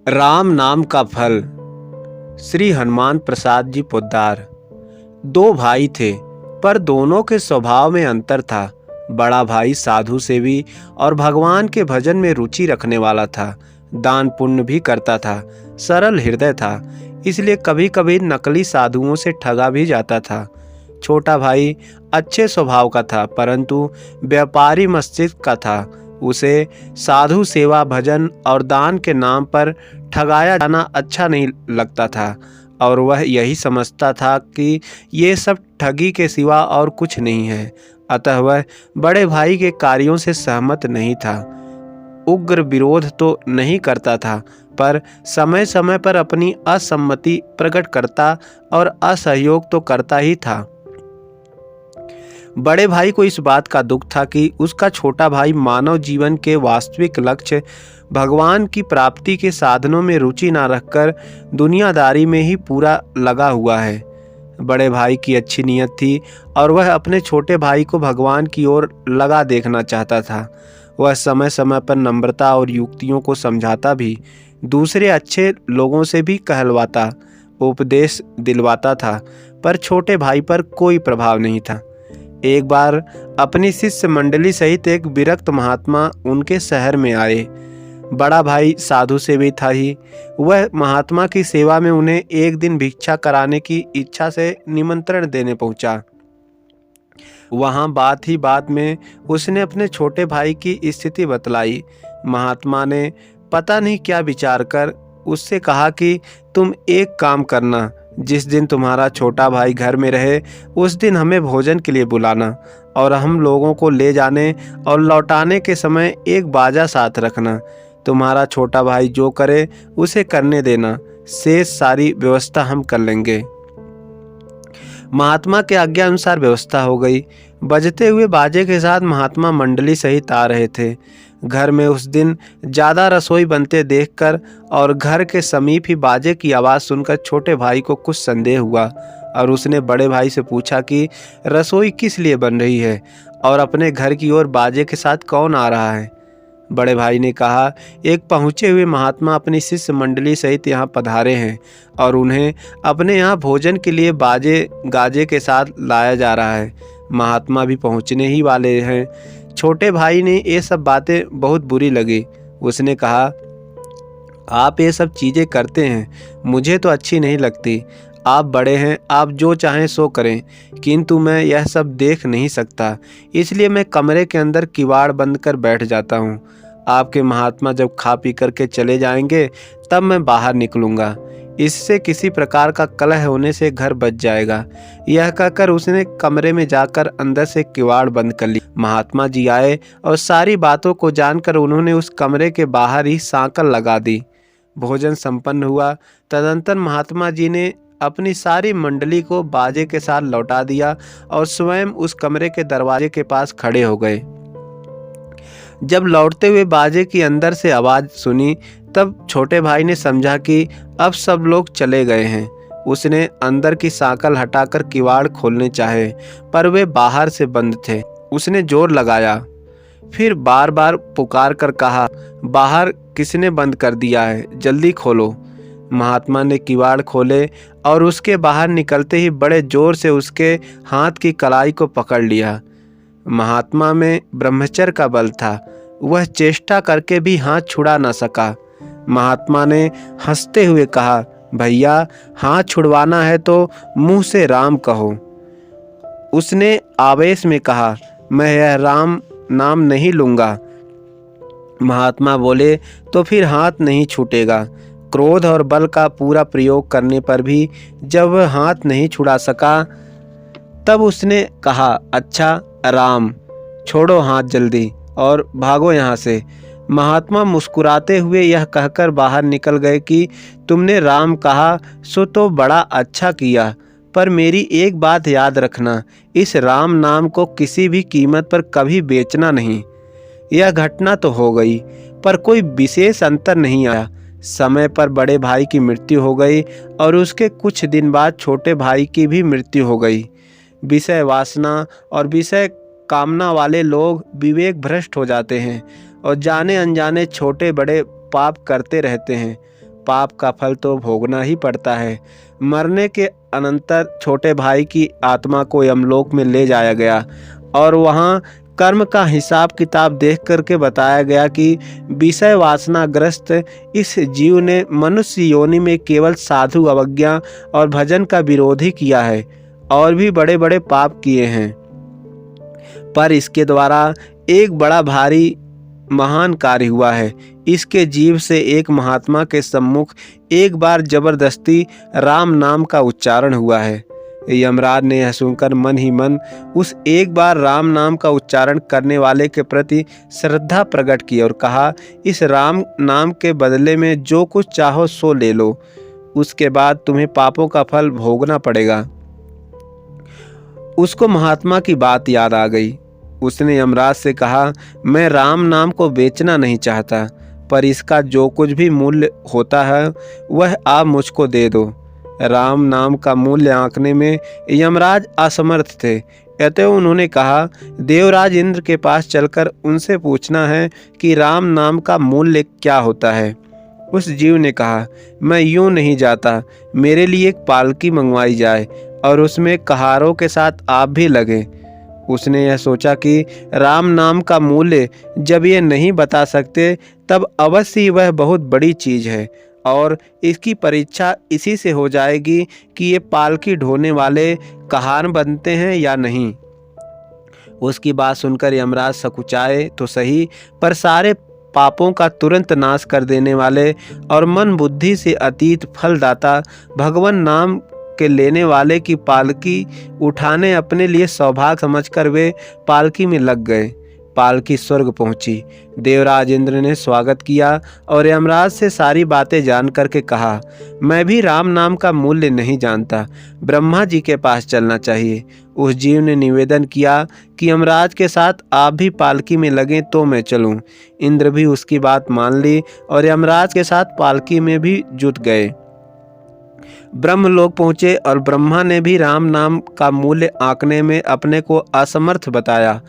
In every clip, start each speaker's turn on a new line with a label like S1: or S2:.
S1: राम नाम का फल। श्री हनुमान प्रसाद जी पोद्दार। दो भाई थे, पर दोनों के स्वभाव में अंतर था। बड़ा भाई साधु सेवी और भगवान के भजन में रुचि रखने वाला था। दान पुण्य भी करता था, सरल हृदय था, इसलिए कभी कभी नकली साधुओं से ठगा भी जाता था। छोटा भाई अच्छे स्वभाव का था, परंतु व्यापारी मस्तिष्क का था। उसे साधु सेवा, भजन और दान के नाम पर ठगाया जाना अच्छा नहीं लगता था, और वह यही समझता था कि ये सब ठगी के सिवा और कुछ नहीं है। अतः वह बड़े भाई के कार्यों से सहमत नहीं था। उग्र विरोध तो नहीं करता था, पर समय समय पर अपनी असम्मति प्रकट करता और असहयोग तो करता ही था। बड़े भाई को इस बात का दुख था कि उसका छोटा भाई मानव जीवन के वास्तविक लक्ष्य भगवान की प्राप्ति के साधनों में रुचि न रखकर दुनियादारी में ही पूरा लगा हुआ है। बड़े भाई की अच्छी नीयत थी और वह अपने छोटे भाई को भगवान की ओर लगा देखना चाहता था। वह समय समय पर नम्रता और युक्तियों को समझाता भी, दूसरे अच्छे लोगों से भी कहलवाता, उपदेश दिलवाता था, पर छोटे भाई पर कोई प्रभाव नहीं था। एक बार अपनी शिष्य मंडली सहित एक विरक्त महात्मा उनके शहर में आए। बड़ा भाई साधु सेवी था ही, वह महात्मा की सेवा में उन्हें एक दिन भिक्षा कराने की इच्छा से निमंत्रण देने पहुंचा। वहां बात ही बात में उसने अपने छोटे भाई की स्थिति बतलाई। महात्मा ने पता नहीं क्या विचार कर उससे कहा कि तुम एक काम करना, जिस दिन तुम्हारा छोटा भाई घर में रहे उस दिन हमें भोजन के लिए बुलाना, और हम लोगों को ले जाने और लौटाने के समय एक बाजा साथ रखना। तुम्हारा छोटा भाई जो करे उसे करने देना, शेष सारी व्यवस्था हम कर लेंगे। महात्मा के आज्ञा अनुसार व्यवस्था हो गई। बजते हुए बाजे के साथ महात्मा मंडली सहित आ रहे थे। घर में उस दिन ज़्यादा रसोई बनते देखकर और घर के समीप ही बाजे की आवाज़ सुनकर छोटे भाई को कुछ संदेह हुआ, और उसने बड़े भाई से पूछा कि रसोई किस लिए बन रही है और अपने घर की ओर बाजे के साथ कौन आ रहा है। बड़े भाई ने कहा, एक पहुँचे हुए महात्मा अपनी शिष्य मंडली सहित यहाँ पधारे हैं और उन्हें अपने यहाँ भोजन के लिए बाजे गाजे के साथ लाया जा रहा है। महात्मा भी पहुँचने ही वाले हैं। छोटे भाई ने ये सब बातें बहुत बुरी लगी। उसने कहा, आप ये सब चीज़ें करते हैं, मुझे तो अच्छी नहीं लगती। आप बड़े हैं, आप जो चाहें सो करें, किंतु मैं यह सब देख नहीं सकता, इसलिए मैं कमरे के अंदर किवाड़ बंद कर बैठ जाता हूँ। आपके महात्मा जब खा पी करके चले जाएंगे तब मैं बाहर निकलूँगा। इससे किसी प्रकार का कलह होने से घर बच जाएगा। यह कहकर उसने कमरे में जाकर अंदर से किवाड़ बंद कर ली। महात्मा जी आए और सारी बातों को जानकर उन्होंने उस कमरे के बाहर ही सांकल लगा दी। भोजन संपन्न हुआ। तदंतर महात्मा जी ने अपनी सारी मंडली को बाजे के साथ लौटा दिया और स्वयं उस कमरे के दरवाजे के पास खड़े हो गए। जब लौटते हुए बाजे की अंदर से आवाज़ सुनी तब छोटे भाई ने समझा कि अब सब लोग चले गए हैं। उसने अंदर की सांकल हटाकर किवाड़ खोलने चाहे, पर वे बाहर से बंद थे। उसने जोर लगाया, फिर बार बार पुकार कर कहा, बाहर किसने बंद कर दिया है, जल्दी खोलो। महात्मा ने किवाड़ खोले और उसके बाहर निकलते ही बड़े जोर से उसके हाथ की कलाई को पकड़ लिया। महात्मा में ब्रह्मचर्य का बल था, वह चेष्टा करके भी हाथ छुड़ा न सका। महात्मा ने हंसते हुए कहा, भैया हाथ छुड़वाना है तो मुंह से राम कहो। उसने आवेश में कहा, मैं यह राम नाम नहीं लूँगा। महात्मा बोले, तो फिर हाथ नहीं छूटेगा। क्रोध और बल का पूरा प्रयोग करने पर भी जब वह हाथ नहीं छुड़ा सका तब उसने कहा, अच्छा राम, छोड़ो हाथ जल्दी और भागो यहाँ से। महात्मा मुस्कुराते हुए यह कहकर बाहर निकल गए कि तुमने राम कहा सो तो बड़ा अच्छा किया, पर मेरी एक बात याद रखना, इस राम नाम को किसी भी कीमत पर कभी बेचना नहीं। यह घटना तो हो गई, पर कोई विशेष अंतर नहीं आया। समय पर बड़े भाई की मृत्यु हो गई और उसके कुछ दिन बाद छोटे भाई की भी मृत्यु हो गई। विषय वासना और विषय कामना वाले लोग विवेक भ्रष्ट हो जाते हैं और जाने अनजाने छोटे बड़े पाप करते रहते हैं। पाप का फल तो भोगना ही पड़ता है। मरने के अनंतर छोटे भाई की आत्मा को यमलोक में ले जाया गया और वहाँ कर्म का हिसाब किताब देख करके बताया गया कि विषय वासनाग्रस्त इस जीव ने मनुष्य योनि में केवल साधु अवज्ञा और भजन का विरोध ही किया है और भी बड़े बड़े पाप किए हैं, पर इसके द्वारा एक बड़ा भारी महान कार्य हुआ है। इसके जीव से एक महात्मा के सम्मुख एक बार जबरदस्ती राम नाम का उच्चारण हुआ है। यमराज ने यह सुनकर मन ही मन उस एक बार राम नाम का उच्चारण करने वाले के प्रति श्रद्धा प्रकट की और कहा, इस राम नाम के बदले में जो कुछ चाहो सो ले लो, उसके बाद तुम्हें पापों का फल भोगना पड़ेगा। उसको महात्मा की बात याद आ गई। उसने यमराज से कहा, मैं राम नाम को बेचना नहीं चाहता, पर इसका जो कुछ भी मूल्य होता है वह आप मुझको दे दो। राम नाम का मूल्य आंकने में यमराज असमर्थ थे, अतः उन्होंने कहा, देवराज इंद्र के पास चलकर उनसे पूछना है कि राम नाम का मूल्य क्या होता है। उस जीव ने कहा, मैं यूं नहीं जाता, मेरे लिए एक पालकी मंगवाई जाए और उसमें कहारों के साथ आप भी लगे। उसने यह सोचा कि राम नाम का मूल्य जब ये नहीं बता सकते तब अवश्य ही वह बहुत बड़ी चीज़ है और इसकी परीक्षा इसी से हो जाएगी कि ये पालकी ढोने वाले कहार बनते हैं या नहीं। उसकी बात सुनकर यमराज सकुचाए तो सही, पर सारे पापों का तुरंत नाश कर देने वाले और मन बुद्धि से अतीत फलदाता भगवान नाम के लेने वाले की पालकी उठाने अपने लिए सौभाग्य समझकर वे पालकी में लग गए। पालकी स्वर्ग पहुंची। देवराज इंद्र ने स्वागत किया और यमराज से सारी बातें जान करके कहा, मैं भी राम नाम का मूल्य नहीं जानता, ब्रह्मा जी के पास चलना चाहिए। उस जीव ने निवेदन किया कि यमराज के साथ आप भी पालकी में लगें तो मैं चलूं। इंद्र भी उसकी बात मान ली और यमराज के साथ पालकी में भी जुट गए। ब्रह्मलोक पहुँचे और ब्रह्मा ने भी राम नाम का मूल्य आंकने में अपने को असमर्थ बताया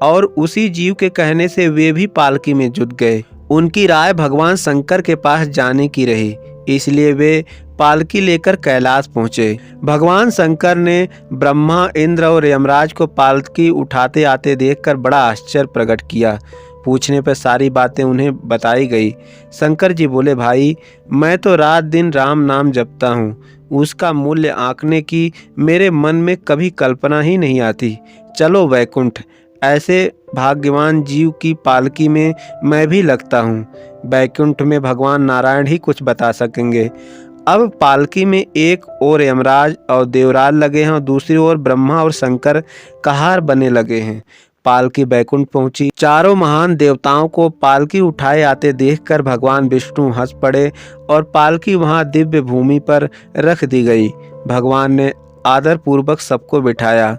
S1: और उसी जीव के कहने से वे भी पालकी में जुट गए। उनकी राय भगवान शंकर के पास जाने की रही, इसलिए वे पालकी लेकर कैलाश पहुँचे। भगवान शंकर ने ब्रह्मा, इंद्र और यमराज को पालकी उठाते आते देखकर बड़ा आश्चर्य प्रकट किया। पूछने पर सारी बातें उन्हें बताई गई। शंकर जी बोले, भाई, मैं तो रात दिन राम नाम जपता हूँ, उसका मूल्य आंकने की मेरे मन में कभी कल्पना ही नहीं आती। चलो वैकुंठ, ऐसे भाग्यवान जीव की पालकी में मैं भी लगता हूँ। वैकुंठ में भगवान नारायण ही कुछ बता सकेंगे। अब पालकी में एक ओर यमराज और देवराज लगे हैं और दूसरी ओर ब्रह्मा और शंकर कहार बने लगे हैं। पालकी बैकुंठ पहुंची। चारों महान देवताओं को पालकी उठाए आते देखकर भगवान विष्णु हंस पड़े और पालकी वहां दिव्य भूमि पर रख दी गई। भगवान ने आदर पूर्वक सबको बिठाया।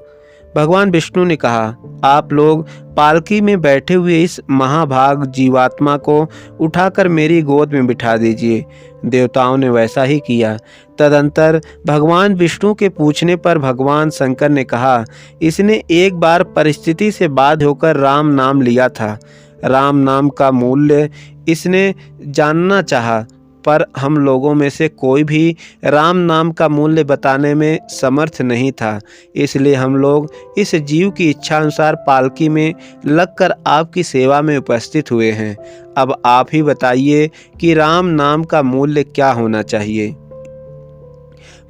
S1: भगवान विष्णु ने कहा, आप लोग पालकी में बैठे हुए इस महाभाग जीवात्मा को उठाकर मेरी गोद में बिठा दीजिए। देवताओं ने वैसा ही किया। तदंतर भगवान विष्णु के पूछने पर भगवान शंकर ने कहा, इसने एक बार परिस्थिति से बाध्य होकर राम नाम लिया था। राम नाम का मूल्य इसने जानना चाहा, पर हम लोगों में से कोई भी राम नाम का मूल्य बताने में समर्थ नहीं था। इसलिए हम लोग इस जीव की इच्छा अनुसार पालकी में लगकर आपकी सेवा में उपस्थित हुए हैं। अब आप ही बताइए कि राम नाम का मूल्य क्या होना चाहिए।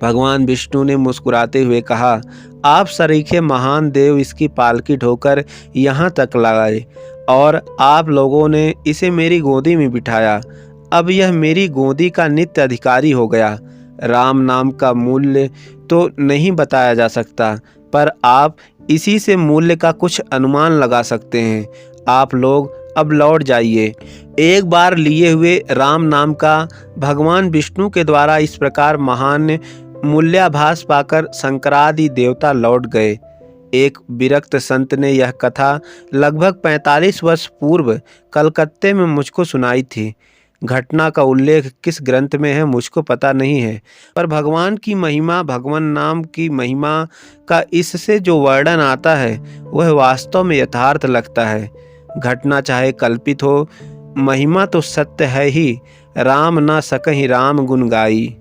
S1: भगवान विष्णु ने मुस्कुराते हुए कहा, आप सरीखे महान देव इसकी पालकी ढोकर यहाँ तक लाए और आप लोगों ने इसे मेरी गोदी में बिठाया। अब यह मेरी गोदी का नित्य अधिकारी हो गया। राम नाम का मूल्य तो नहीं बताया जा सकता, पर आप इसी से मूल्य का कुछ अनुमान लगा सकते हैं। आप लोग अब लौट जाइए। एक बार लिए हुए राम नाम का भगवान विष्णु के द्वारा इस प्रकार महान मूल्याभास पाकर शंकरादि देवता लौट गए। एक विरक्त संत ने यह कथा लगभग 45 वर्ष पूर्व कलकत्ते में मुझको सुनाई थी। घटना का उल्लेख किस ग्रंथ में है मुझको पता नहीं है, पर भगवान की महिमा, भगवान नाम की महिमा का इससे जो वर्णन आता है वह वास्तव में यथार्थ लगता है। घटना चाहे कल्पित हो, महिमा तो सत्य है ही। राम न सकहि राम गुन गाई।